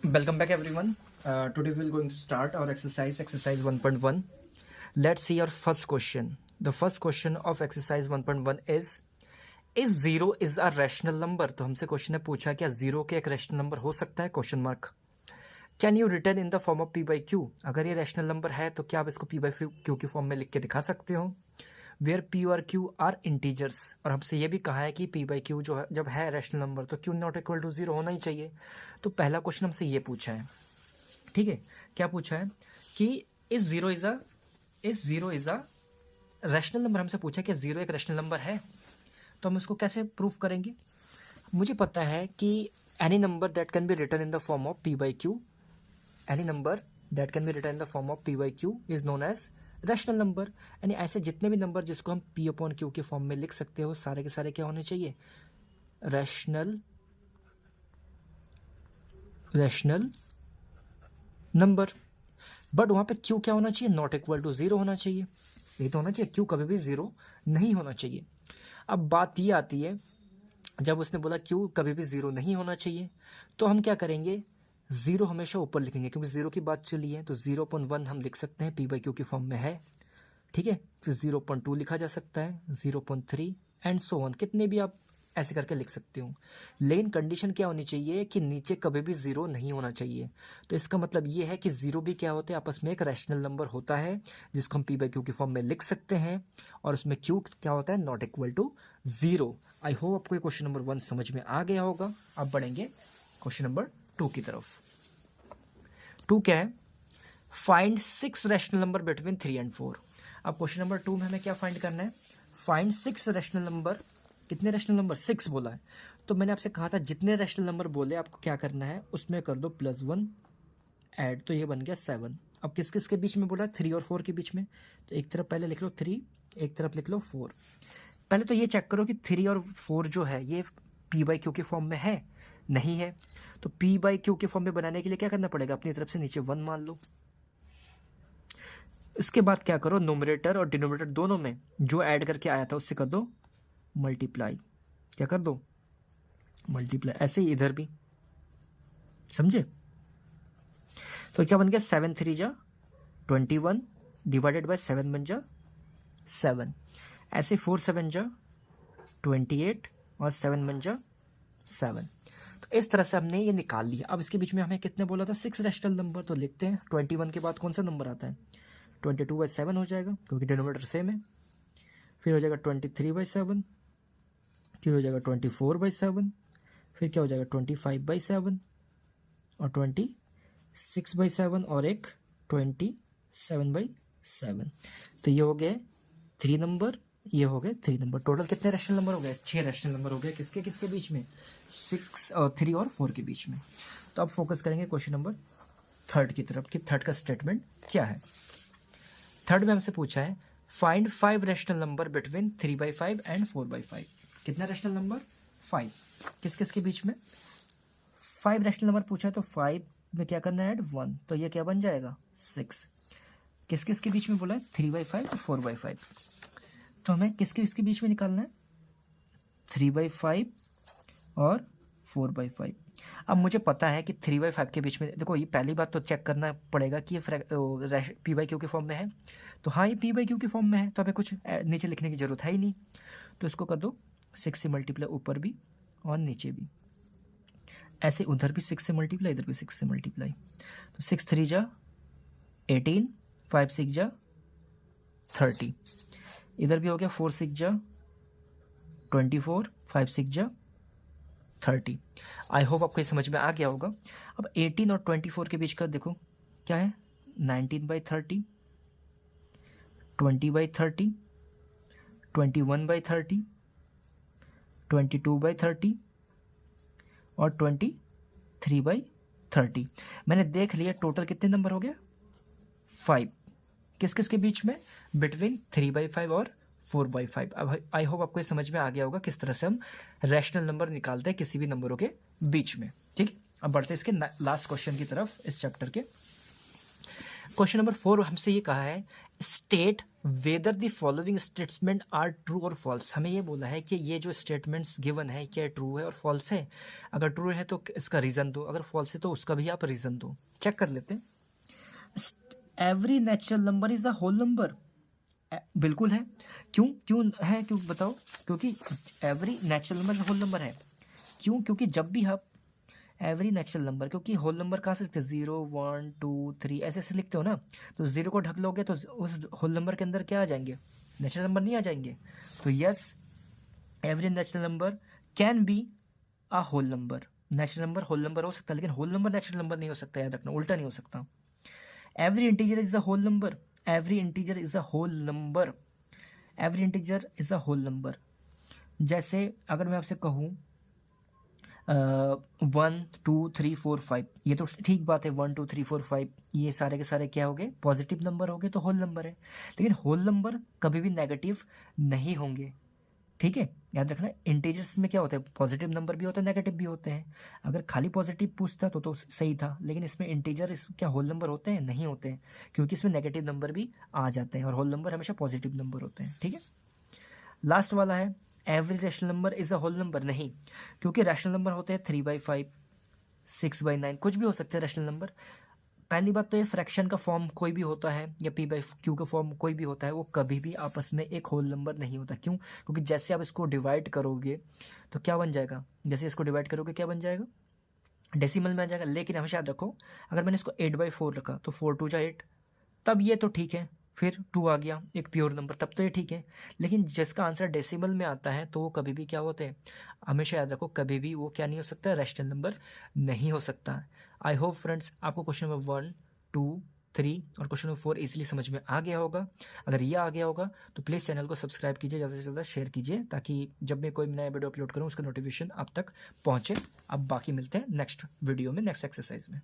Welcome back everyone. Today we're going to start our exercise 1.1. Let's see our first question. The first question of exercise 1.1 is zero is a rational number? तो हमसे question ने पूछा क्या zero के एक rational number हो सकता है? Question mark. Can you return in the form of P by Q? अगर ये रैशनल नंबर है तो क्या आप इसको पी बाई क्यू की फॉर्म में लिख के दिखा सकते हो? वेयर पी और क्यू आर इंटीजर्स. और हमसे ये भी कहा है कि पी बाई क्यू जो है जब है रैशनल नंबर तो Q not equal to zero होना ही चाहिए. तो पहला क्वेश्चन हमसे ये पूछा है. ठीक है, क्या पूछा है कि is zero is a rational number. हमसे पूछा कि जीरो एक रैशनल नंबर है, तो हम इसको कैसे प्रूफ करेंगे? मुझे पता है कि any number that can be written in the form of P by Q, any number that can be written in the form of P by Q is known as rational number. यानी ऐसे जितने भी number जिसको हम P upon Q के form में लिख सकते हो सारे के सारे क्या होने चाहिए? Rational number. बट वहां पे क्यू क्या होना चाहिए? नॉट इक्वल टू जीरो होना चाहिए. ये तो होना चाहिए, क्यू कभी भी जीरो नहीं होना चाहिए. अब बात ये आती है, जब उसने बोला क्यू कभी भी जीरो नहीं होना चाहिए, तो हम क्या करेंगे? जीरो हमेशा ऊपर लिखेंगे क्योंकि जीरो की बात चली है. तो 0.1 हम लिख सकते हैं, पी बाई क्यू की फॉर्म में है. ठीक है, फिर 0.2 लिखा जा सकता है, 0.3 एंड सो ऑन, कितने भी आप ऐसे करके लिख सकते हो. लेकिन कंडीशन क्या होनी चाहिए कि नीचे कभी भी जीरो नहीं होना चाहिए. तो इसका मतलब ये है कि जीरो भी क्या होता है? आपस में एक रैशनल नंबर होता है जिसको हम पी बाई क्यू की फॉर्म में लिख सकते हैं, और उसमें क्यू क्या होता है? Not equal to zero. I hope आपको क्वेश्चन नंबर 1 समझ में आ गया होगा. अब बढ़ेंगे क्वेश्चन नंबर 2 की तरफ. 2 क्या है? Find 6 rational number between 3 and 4. अब क्वेश्चन नंबर 2 में हमें क्या फाइंड करना है? Find 6 rational number. कितने रैशनल नंबर? 6 बोला है. तो मैंने आपसे कहा था जितने रैशनल नंबर बोले आपको क्या करना है, उसमें कर दो +1 ऐड, तो ये बन गया 7. अब किस किस के बीच में बोला? 3 और 4 के बीच में. तो एक तरफ पहले लिख लो 3, एक तरफ लिख लो 4. पहले तो ये चेक करो कि 3 और 4 जो है ये पी बाई क्यू के फॉर्म में है, नहीं है. तो पी बाई क्यू के फॉर्म में बनाने के लिए क्या करना पड़ेगा? अपनी तरफ से नीचे 1 मान लो. इसके बाद क्या करो? नोमिनेटर और डिनोमिनेटर दोनों में जो ऐड करके आया था उससे कर दो मल्टीप्लाई. क्या कर दो? मल्टीप्लाई. ऐसे ही इधर भी, समझे? तो क्या बन गया? 7 3 जा 21 डिवाइडेड बाय 7 बन जा 7. ऐसे 4 7 जा 28 और 7 बन जा 7. तो इस तरह से हमने ये निकाल लिया. अब इसके बीच में हमें कितने बोला था? 6 रैशनल नंबर. तो लिखते हैं 21 के बाद कौन सा नंबर आता है? 22/7 हो जाएगा क्योंकि डिनोमिनेटर सेम है. फिर हो जाएगा 23/7, फिर हो जाएगा 24/7, फिर क्या हो जाएगा 25/7 और 26/7 और एक 27/7. तो ये हो गए 3 नंबर, ये हो गए 3 नंबर. टोटल कितने रैशनल नंबर हो गए? 6 रैशनल नंबर हो गए. किसके किसके बीच में? 6 और 3 और 4 के बीच में. तो अब फोकस करेंगे क्वेश्चन नंबर 3 की तरफ कि 3 का स्टेटमेंट क्या है. 3 में हमसे पूछा है find 5 rational number between 3/5 and 4/5. कितना रैशनल नंबर? 5. किस किस के बीच में? 5 रैशनल नंबर पूछा है तो 5 में क्या करना है? ऐड 1. तो ये क्या बन जाएगा? 6. किस किस के बीच में बोला है? 3/5 और 4/5. तो हमें किसके इसके बीच में निकालना है? 3/5 और 4/5. अब मुझे पता है कि 3/5 के बीच में, देखो ये पहली बात तो चेक करना पड़ेगा कि ये पी बाई क्यू के फॉर्म में है. तो हाँ, ये पी बाई क्यू के फॉर्म में है, तो हमें कुछ नीचे लिखने की जरूरत है ही नहीं. तो इसको कर दो 6 से मल्टीप्लाई, ऊपर भी और नीचे भी. ऐसे उधर भी 6 से मल्टीप्लाई, इधर भी 6 से मल्टीप्लाई. तो 6 3 जा 18, 5 6 जा 30. इधर भी हो गया 4 6 जा 24, 5 6 जा 30. आई होप आपको ये समझ में आ गया होगा. अब 18 और 24 के बीच का देखो क्या है? 19/30, 20/30, 21/30, 22/30 और 23/30. मैंने देख लिया टोटल कितने नंबर हो गया? 5. किस किस के बीच में? बिटवीन 3/5 और 4/5. अब आई होप आपको ये समझ में आ गया होगा किस तरह से हम रैशनल नंबर निकालते हैं किसी भी नंबरों के बीच में. ठीक. अब बढ़ते हैं इसके लास्ट क्वेश्चन की तरफ इस चैप्टर के. क्वेश्चन नंबर 4 हमसे ये कहा है state whether the following statement are true और फॉल्स। हमें ये बोला है कि ये जो स्टेटमेंट्स गिवन है क्या ट्रू है और फॉल्स है। अगर ट्रू है तो इसका रीज़न दो, अगर फॉल्स है तो उसका भी आप रीज़न दो। चेक कर लेते हैं। Every natural number is a whole number. बिल्कुल है। क्यों क्यों है, क्यों बताओ? क्योंकि every natural number whole number है। क्यों? क्योंकि जब भी आप एवरी नेचुरल नंबर, क्योंकि होल नंबर कहाँ से लिखते हैं? 0 1 2 3 ऐसे ऐसे लिखते हो ना, तो 0 को ढक लोगे तो उस होल नंबर के अंदर क्या आ जाएंगे? नेचुरल नंबर नहीं आ जाएंगे। तो yes, every natural number can be a whole number. Natural number whole number हो सकता है, लेकिन होल नंबर नेचुरल नंबर नहीं हो सकता। याद रखना, उल्टा नहीं हो सकता। Every integer is a whole number. Every integer is a whole number. Every integer is a whole number. जैसे अगर मैं आपसे कहूँ 1 2 3 4 5, ये तो ठीक बात है। 1 2 3 4 5 ये सारे के सारे क्या हो गए? पॉजिटिव नंबर हो गए, तो होल नंबर है। लेकिन होल नंबर कभी भी नेगेटिव नहीं होंगे, ठीक है? याद रखना, इंटीजर्स में क्या होता है? पॉजिटिव नंबर भी होते हैं, नेगेटिव भी होते हैं। अगर खाली पॉजिटिव पूछता तो सही था, लेकिन इसमें इंटीजर इस क्या होल नंबर होते हैं? नहीं होते हैं, क्योंकि इसमें नेगेटिव नंबर भी आ जाते हैं और होल नंबर हमेशा पॉजिटिव नंबर होते हैं, ठीक है? लास्ट वाला है every rational number is a whole number. नहीं, क्योंकि रैशनल नंबर होते हैं 3/5 6/9, कुछ भी हो सकते हैं रैशनल नंबर। पहली बात तो ये फ्रैक्शन का फॉर्म कोई भी होता है या p/q का फॉर्म कोई भी होता है, वो कभी भी आपस में एक होल नंबर नहीं होता। क्यों? क्योंकि जैसे आप इसको डिवाइड करोगे तो क्या बन जाएगा? जैसे इसको डिवाइड करोगे क्या बन जाएगा? डेसिमल में आ जाएगा। लेकिन हमेशा याद रखो, अगर मैंने इसको 8/4 रखा तो 4 2 8, तब ये तो ठीक है। फिर 2 आ गया, एक प्योर नंबर, तब तो ये ठीक है। लेकिन जिसका आंसर डेसिमल में आता है तो वो कभी भी क्या होते हैं? हमेशा याद रखो, कभी भी वो क्या नहीं हो सकता? रैशनल नंबर नहीं हो सकता। आई होप फ्रेंड्स आपको क्वेश्चन नंबर 1 2 3 और क्वेश्चन नंबर 4 इजीली समझ में आ गया होगा। अगर ये आ गया होगा तो प्लीज़ चैनल को सब्सक्राइब कीजिए, ज़्यादा से ज़्यादा शेयर कीजिए, ताकि जब मैं कोई नया वीडियो अपलोड करूँ उसका नोटिफिकेशन आप तक पहुँचे। अब बाकी मिलते हैं नेक्स्ट वीडियो में, नेक्स्ट एक्सरसाइज में।